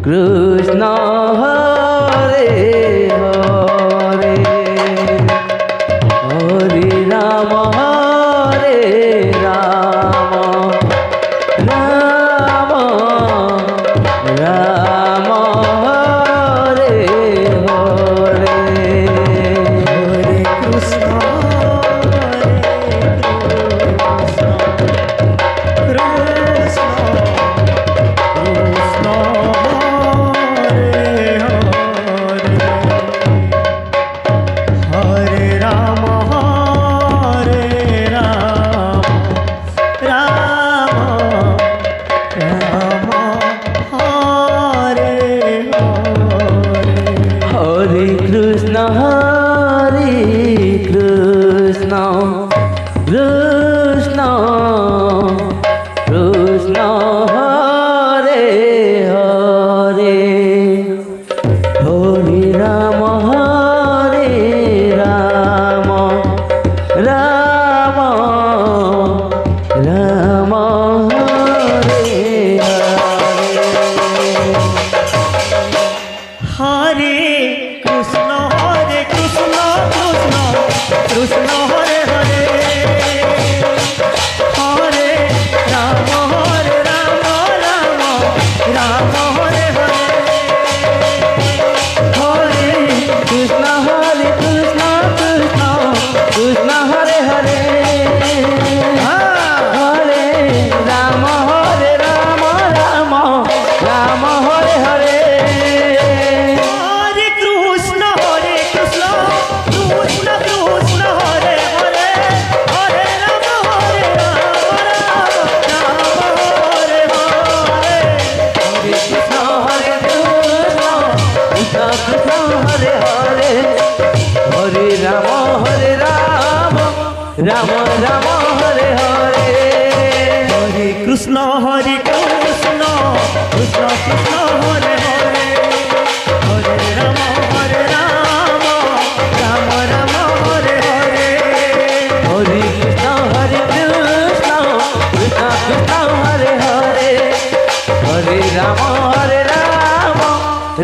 Krishna Hare Hare Hare Ram Ram Ram Hare Hare Hare Krishna Krishna Krishna Hare Hare Hare Ram Ram Ram Hare Hare Hare Krishna Krishna Krishna Hare Hare Hare Ram Ram Ram Hare Hare Hare Krishna Krishna Krishna Hare Hare Hare Ram Ram Ram Hare Hare Hare Krishna Krishna Krishna Hare Hare Hare Ram Ram Ram Hare Hare Hare Krishna Krishna Krishna Hare Hare Hare Ram Ram Hare Hare Hare Krishna Krishna Krishna Hare Hare Hare Ram Ram Ram Hare Hare Hare Krishna Krishna Krishna Krishna Hare Hare Hare Ram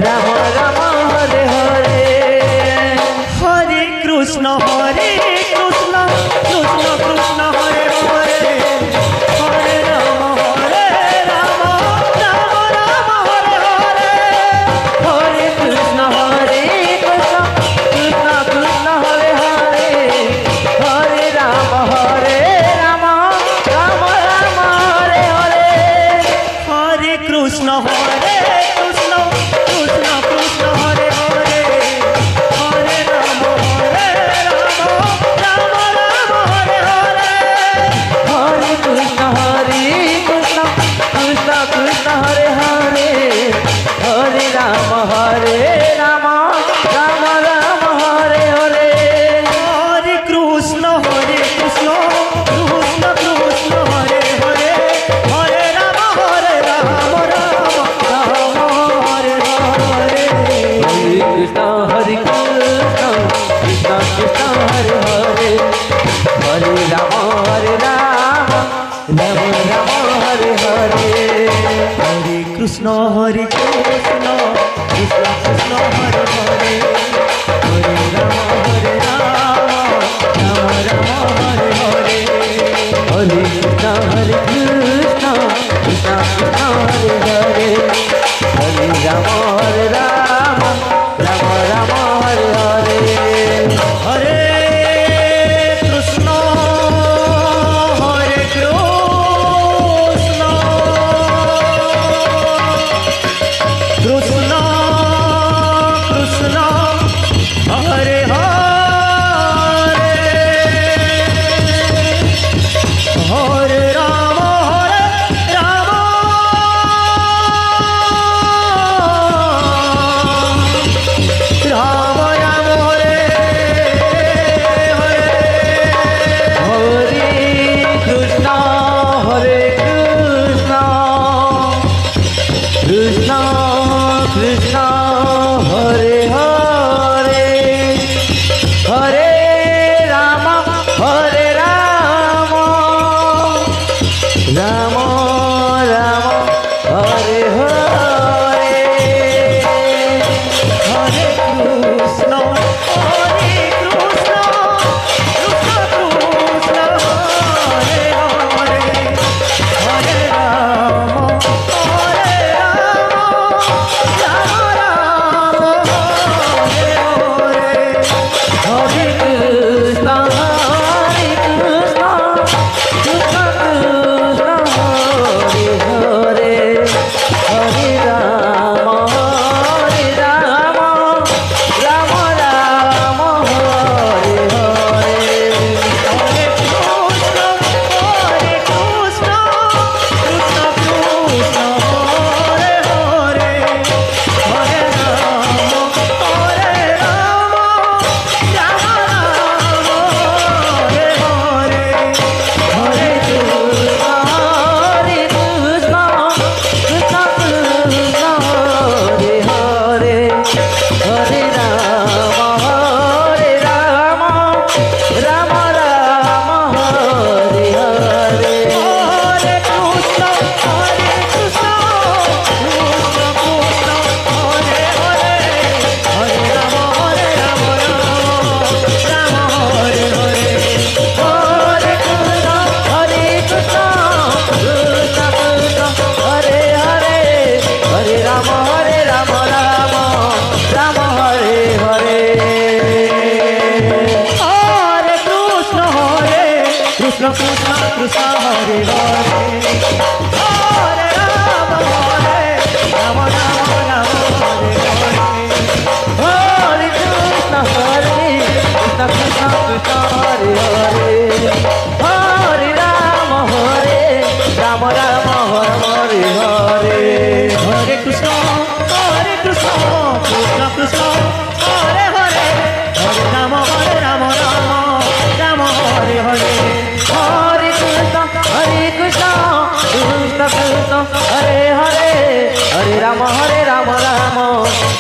Ram Ram Hare Hare Hare Krishna Krishna Krishna Hare Hare Hare Ram Ram Ram Hare Hare Hare Krishna Krishna Krishna Hare Hare Hare Ram Ram Ram Hare Hare Hare Krishna Krishna Krishna Hare Hare Hare Ram Ram Ram Hare Hare Hare Krishna Krishna Krishna Hare Hare Hare Ram Ram Ram Hare Hare Hare Krishna Krishna Krishna Hare Hare Hare Ram Ram Ram Hare Hare Hare Krishna Krishna Krishna Hare Hare Hare Ram Ram Ram Hare Hare Hare Krishna Krishna Krishna Hare Hare Hare Ram Ram Ram Hare Hare Hare Krishna Krishna Krishna Hare Hare Hare Ram Ram Ram Hare Hare Hare Krishna Krishna Krishna Hare Hare Hare Ram Ram Ram Hare Hare Hare Krishna Krishna Krishna Hare Hare Hare Ram Ram Ram Ram Hare Hare Hare Krishna Krishna Krishna Hare Hare Hare Ram Ram Ram Hare Hare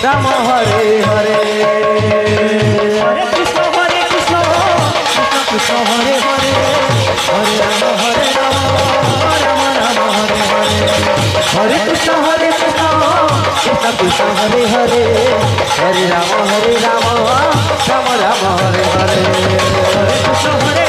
Rama Hare Hare Hare Krishna Krishna Krishna Hare Hare Hare Rama Rama Rama Hare Hare Hare Krishna Krishna Krishna Hare Hare Hare Rama Rama Rama Hare Hare Hare Krishna Hare